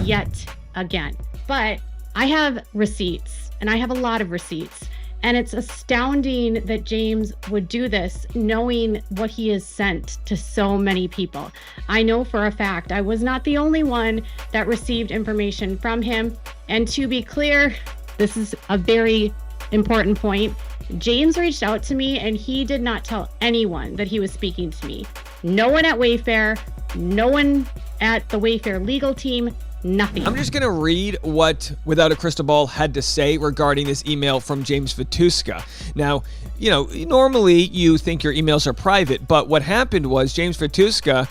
yet again. But I have receipts, and I have a lot of receipts. And it's astounding that James would do this knowing what he has sent to so many people. I know for a fact I was not the only one that received information from him. And to be clear, this is a very important point. James reached out to me and he did not tell anyone that he was speaking to me. No one at Wayfare, no one at the Wayfare legal team, nothing. I'm just going to read what Without a Crystal Ball had to say regarding this email from James Vituscka. Now, normally you think your emails are private, but what happened was James Vituscka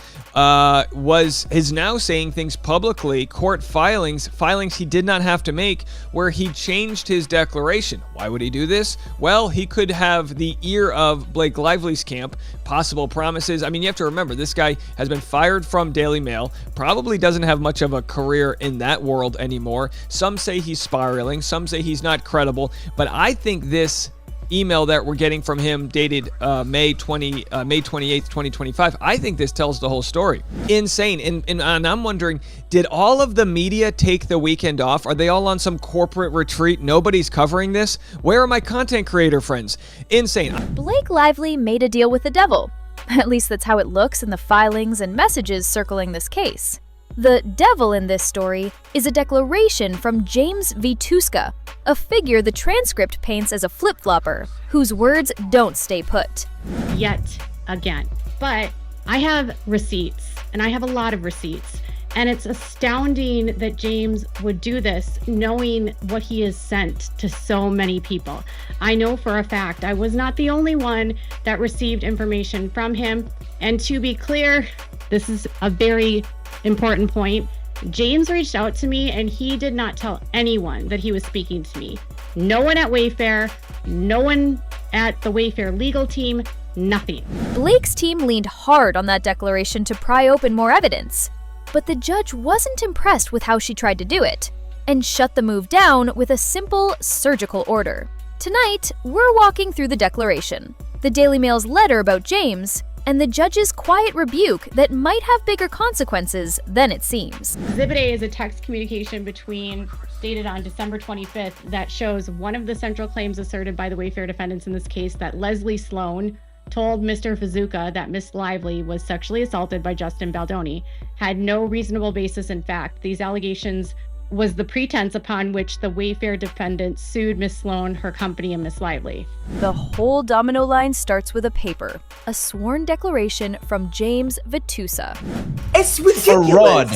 is now saying things publicly, court filings he did not have to make, where he changed his declaration. Why would he do this? Well, he could have the ear of Blake Lively's camp, possible promises. I mean, you have to remember, this guy has been fired from Daily Mail, probably doesn't have much of a career in that world anymore. Some say he's spiraling, some say he's not credible, but I think this email that we're getting from him dated May 28th, 2025, I think this tells the whole story. Insane. And I'm wondering, did all of the media take the weekend off? Are they all on some corporate retreat? Nobody's covering this? Where are my content creator friends? Insane. Blake Lively made a deal with the devil. At least that's how it looks in the filings and messages circling this case. The devil in this story is a declaration from James Vituscka, a figure the transcript paints as a flip-flopper, whose words don't stay put. Yet again. But I have receipts, and I have a lot of receipts. And it's astounding that James would do this knowing what he has sent to so many people. I know for a fact I was not the only one that received information from him. And to be clear, this is a very important point. James reached out to me and he did not tell anyone that he was speaking to me. No one at Wayfare, no one at the Wayfare legal team, nothing. Blake's team leaned hard on that declaration to pry open more evidence, but the judge wasn't impressed with how she tried to do it and shut the move down with a simple surgical order. Tonight, we're walking through the declaration, the Daily Mail's letter about James, and the judge's quiet rebuke that might have bigger consequences than it seems. Exhibit A is a text communication dated on December 25th that shows one of the central claims asserted by the Wayfare defendants in this case, that Leslie Sloan told Mr. Vituscka that Miss Lively was sexually assaulted by Justin Baldoni, had no reasonable basis in fact. These allegations was the pretense upon which the Wayfare defendants sued Miss Sloan, her company, and Miss Lively. The whole domino line starts with a paper, a sworn declaration from James Vituscka. It's ridiculous. Fraud.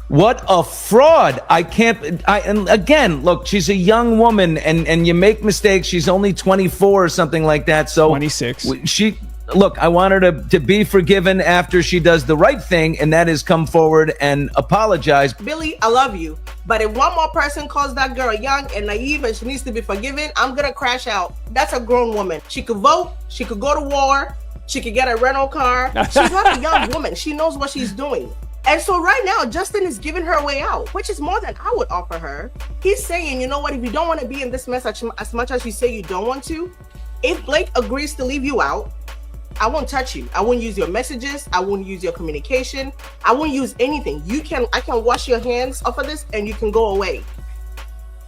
What a fraud. And again, look, she's a young woman and you make mistakes. She's only 24 or something like that. So 26. Look, I want her to be forgiven after she does the right thing, and that is come forward and apologize. Billy, I love you, but if one more person calls that girl young and naive and she needs to be forgiven, I'm gonna crash out. That's a grown woman. She could vote, she could go to war, she could get a rental car. She's not a young woman. She knows what she's doing. And so right now, Justin is giving her a way out, which is more than I would offer her. He's saying, you know what, if you don't want to be in this mess as much as you say you don't want to, if Blake agrees to leave you out, I won't touch you. I won't use your messages. I won't use your communication. I won't use anything. I can wash your hands off of this and you can go away.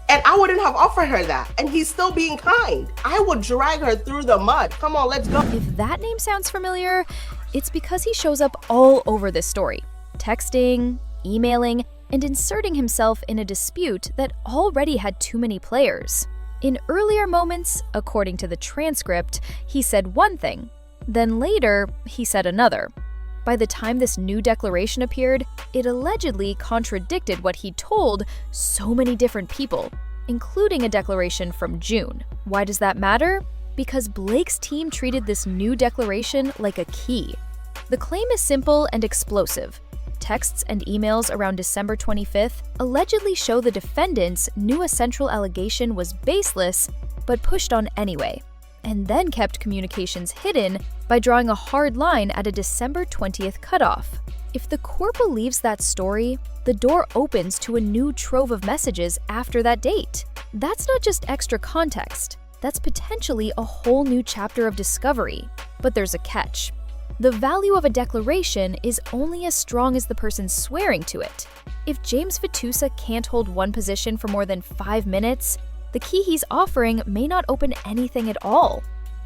And I wouldn't have offered her that. And he's still being kind. I would drag her through the mud. Come on, let's go. If that name sounds familiar, it's because he shows up all over this story, texting, emailing, and inserting himself in a dispute that already had too many players. In earlier moments, according to the transcript, he said one thing. Then later, he said another. By the time this new declaration appeared, it allegedly contradicted what he told so many different people, including a declaration from June. Why does that matter? Because Blake's team treated this new declaration like a key. The claim is simple and explosive. Texts and emails around December 25th allegedly show the defendants knew a central allegation was baseless, but pushed on anyway, and then kept communications hidden by drawing a hard line at a December 20th cutoff. If the court believes that story, the door opens to a new trove of messages after that date. That's not just extra context, that's potentially a whole new chapter of discovery. But there's a catch. The value of a declaration is only as strong as the person swearing to it. If James Vituscka can't hold one position for more than 5 minutes, the key he's offering may not open anything at all.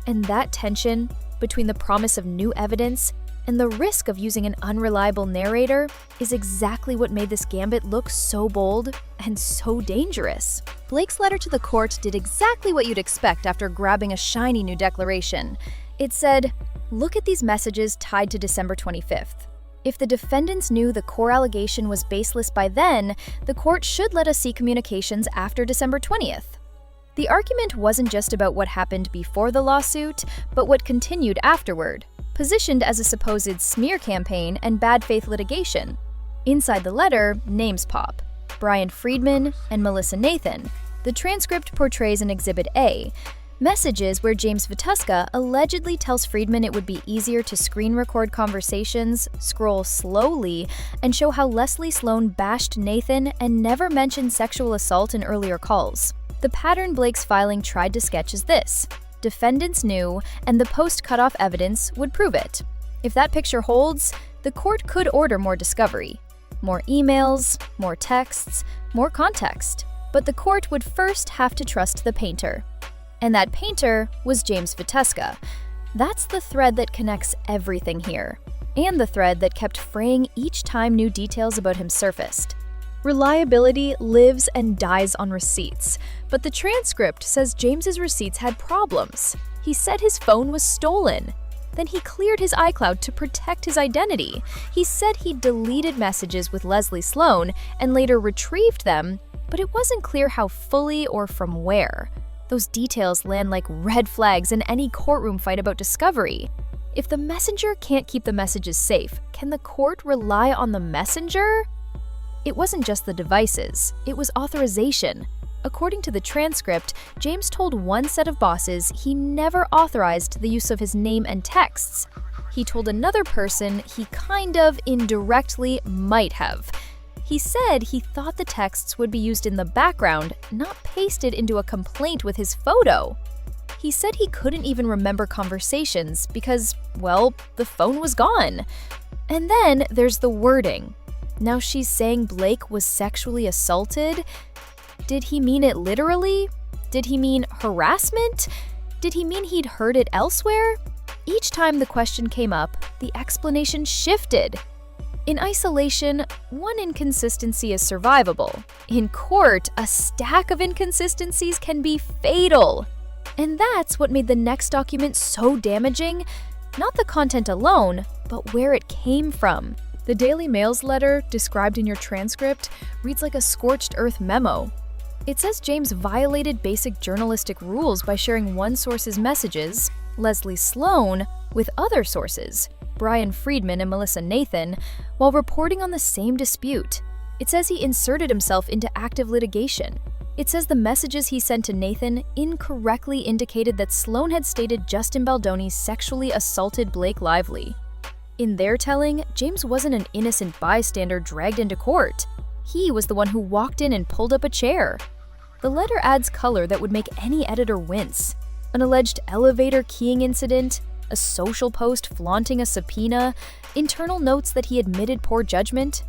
And that tension between the promise of new evidence and the risk of using an unreliable narrator is exactly what made this gambit look so bold and so dangerous. Blake's letter to the court did exactly what you'd expect after grabbing a shiny new declaration. It said, "Look at these messages tied to December 25th. If the defendants knew the core allegation was baseless by then, the court should let us see communications after December 20th. The argument wasn't just about what happened before the lawsuit, but what continued afterward, positioned as a supposed smear campaign and bad faith litigation. Inside the letter, names pop: Brian Friedman and Melissa Nathan. The transcript portrays an Exhibit A, messages where James Vituscka allegedly tells Friedman it would be easier to screen record conversations, scroll slowly, and show how Leslie Sloan bashed Nathan and never mentioned sexual assault in earlier calls. The pattern Blake's filing tried to sketch is this: defendants knew, and the post-cutoff evidence would prove it. If that picture holds, the court could order more discovery. More emails, more texts, more context. But the court would first have to trust the painter. And that painter was James Vituscka. That's the thread that connects everything here, and the thread that kept fraying each time new details about him surfaced. Reliability lives and dies on receipts, but the transcript says James's receipts had problems. He said his phone was stolen. Then he cleared his iCloud to protect his identity. He said he deleted messages with Leslie Sloan and later retrieved them, but it wasn't clear how fully or from where. Those details land like red flags in any courtroom fight about discovery. If the messenger can't keep the messages safe, can the court rely on the messenger? It wasn't just the devices, it was authorization. According to the transcript, James told one set of bosses he never authorized the use of his name and texts. He told another person he kind of indirectly might have. He said he thought the texts would be used in the background, not pasted into a complaint with his photo. He said he couldn't even remember conversations because, well, the phone was gone. And then there's the wording. Now she's saying Blake was sexually assaulted? Did he mean it literally? Did he mean harassment? Did he mean he'd heard it elsewhere? Each time the question came up, the explanation shifted. In isolation, one inconsistency is survivable. In court, a stack of inconsistencies can be fatal. And that's what made the next document so damaging. Not the content alone, but where it came from. The Daily Mail's letter, described in your transcript, reads like a scorched earth memo. It says James violated basic journalistic rules by sharing one source's messages, Leslie Sloan, with other sources, Brian Friedman and Melissa Nathan, while reporting on the same dispute. It says he inserted himself into active litigation. It says the messages he sent to Nathan incorrectly indicated that Sloan had stated Justin Baldoni sexually assaulted Blake Lively. In their telling, James wasn't an innocent bystander dragged into court. He was the one who walked in and pulled up a chair. The letter adds color that would make any editor wince. An alleged elevator keying incident, a social post flaunting a subpoena, internal notes that he admitted poor judgment,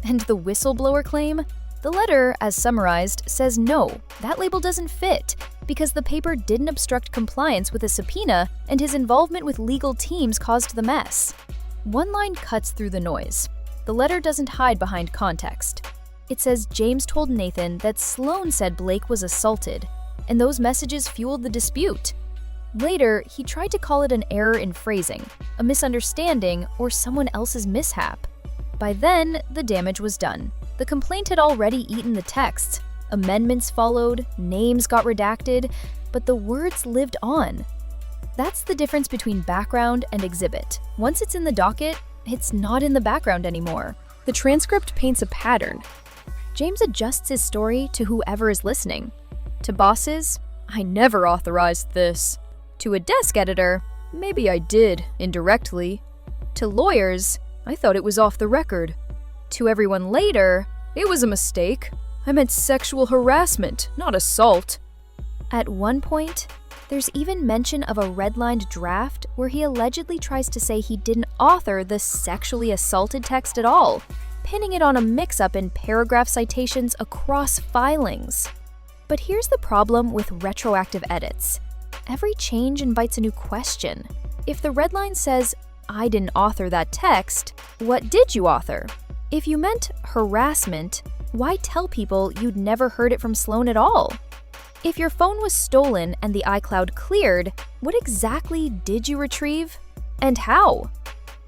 and the whistleblower claim? The letter, as summarized, says no, that label doesn't fit, because the paper didn't obstruct compliance with a subpoena and his involvement with legal teams caused the mess. One line cuts through the noise. The letter doesn't hide behind context. It says James told Nathan that Sloan said Blake was assaulted, and those messages fueled the dispute. Later, he tried to call it an error in phrasing, a misunderstanding, or someone else's mishap. By then, the damage was done. The complaint had already eaten the text. Amendments followed, names got redacted, but the words lived on. That's the difference between background and exhibit. Once it's in the docket, it's not in the background anymore. The transcript paints a pattern. James adjusts his story to whoever is listening. To bosses, I never authorized this. To a desk editor, maybe I did, indirectly. To lawyers, I thought it was off the record. To everyone later, it was a mistake. I meant sexual harassment, not assault. At one point, there's even mention of a redlined draft where he allegedly tries to say he didn't author the sexually assaulted text at all. pinning it on a mix-up in paragraph citations across filings. But here's the problem with retroactive edits. Every change invites a new question. If the red line says, "I didn't author that text," what did you author? If you meant harassment, why tell people you'd never heard it from Sloan at all? If your phone was stolen and the iCloud cleared, what exactly did you retrieve? And how?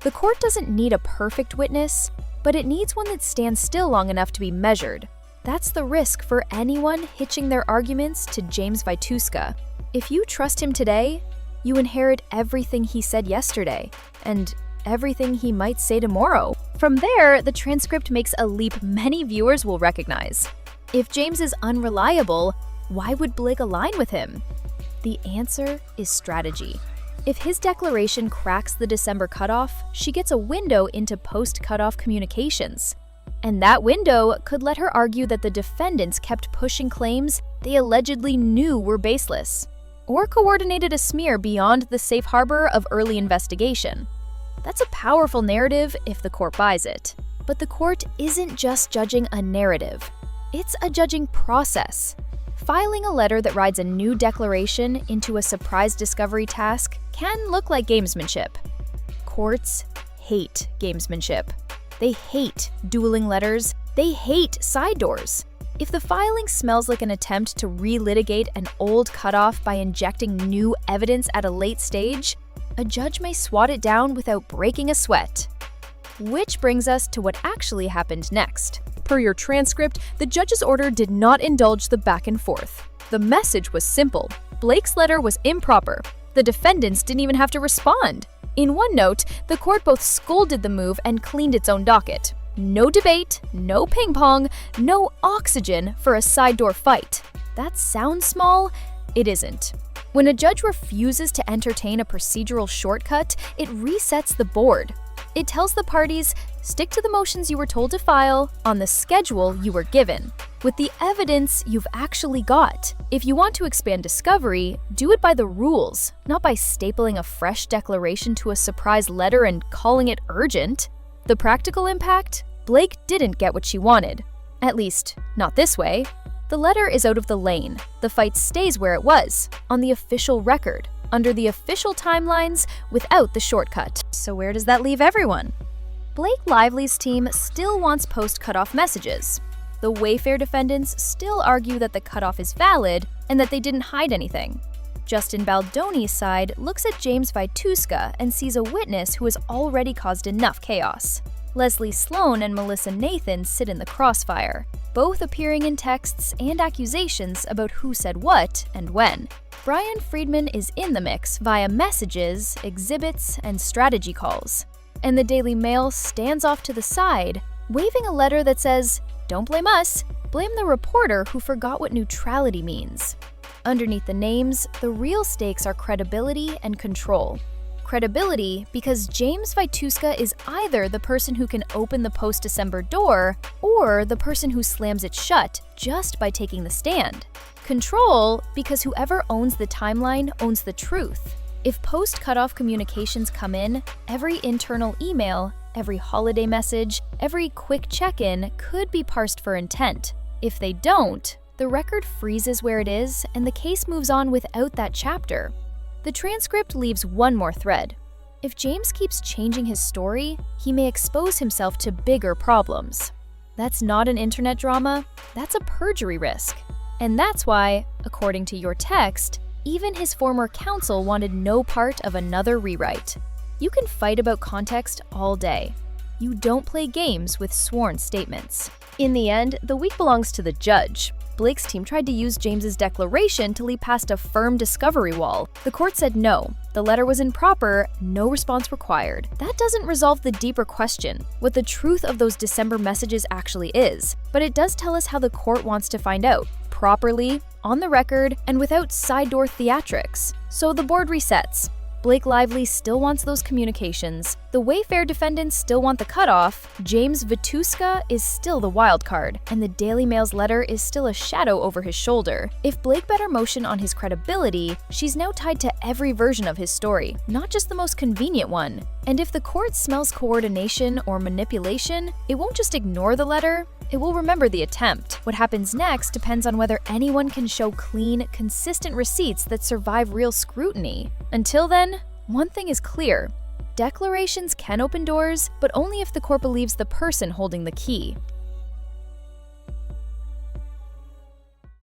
The court doesn't need a perfect witness, but it needs one that stands still long enough to be measured. That's the risk for anyone hitching their arguments to James Vituscka. If you trust him today, you inherit everything he said yesterday, and everything he might say tomorrow. From there, the transcript makes a leap many viewers will recognize. If James is unreliable, why would Blake align with him? The answer is strategy. If his declaration cracks the December cutoff, she gets a window into post-cutoff communications. And that window could let her argue that the defendants kept pushing claims they allegedly knew were baseless, or coordinated a smear beyond the safe harbor of early investigation. That's a powerful narrative if the court buys it. But the court isn't just judging a narrative. It's a judging process. Filing a letter that rides a new declaration into a surprise discovery task can look like gamesmanship. Courts hate gamesmanship. They hate dueling letters. They hate side doors. If the filing smells like an attempt to relitigate an old cutoff by injecting new evidence at a late stage, a judge may swat it down without breaking a sweat. Which brings us to what actually happened next. Per your transcript, the judge's order did not indulge the back and forth. The message was simple. Blake's letter was improper. The defendants didn't even have to respond. In one note, the court both scolded the move and cleaned its own docket. No debate, no ping pong, no oxygen for a side door fight. That sounds small? It isn't. When a judge refuses to entertain a procedural shortcut, it resets the board. It tells the parties, stick to the motions you were told to file on the schedule you were given, with the evidence you've actually got. If you want to expand discovery, do it by the rules, not by stapling a fresh declaration to a surprise letter and calling it urgent. The practical impact? Blake didn't get what she wanted. At least, not this way. The letter is out of the lane. The fight stays where it was, on the official record, under the official timelines, without the shortcut. So where does that leave everyone? Blake Lively's team still wants post-cutoff messages. The Wayfare defendants still argue that the cutoff is valid and that they didn't hide anything. Justin Baldoni's side looks at James Vituscka and sees a witness who has already caused enough chaos. Leslie Sloan and Melissa Nathan sit in the crossfire, both appearing in texts and accusations about who said what and when. Brian Friedman is in the mix via messages, exhibits, and strategy calls. And the Daily Mail stands off to the side, waving a letter that says, "Don't blame us, blame the reporter who forgot what neutrality means." Underneath the names, the real stakes are credibility and control. Credibility because James Vituscka is either the person who can open the post-December door or the person who slams it shut just by taking the stand. Control because whoever owns the timeline owns the truth. If post-cutoff communications come in, every internal email, every holiday message, every quick check-in could be parsed for intent. If they don't, the record freezes where it is and the case moves on without that chapter. The transcript leaves one more thread. If James keeps changing his story, he may expose himself to bigger problems. That's not an internet drama, that's a perjury risk. And that's why, according to your text, even his former counsel wanted no part of another rewrite. You can fight about context all day. You don't play games with sworn statements. In the end, the week belongs to the judge. Blake's team tried to use James's declaration to leap past a firm discovery wall. The court said no, the letter was improper, no response required. That doesn't resolve the deeper question, what the truth of those December messages actually is, but it does tell us how the court wants to find out, properly, on the record, and without side door theatrics. So the board resets. Blake Lively still wants those communications, the Wayfare defendants still want the cutoff, James Vituscka is still the wild card, and the Daily Mail's letter is still a shadow over his shoulder. If Blake bet her motion on his credibility, she's now tied to every version of his story, not just the most convenient one. And if the court smells coordination or manipulation, it won't just ignore the letter, it will remember the attempt. What happens next depends on whether anyone can show clean, consistent receipts that survive real scrutiny. Until then, one thing is clear. Declarations can open doors, but only if the court believes the person holding the key.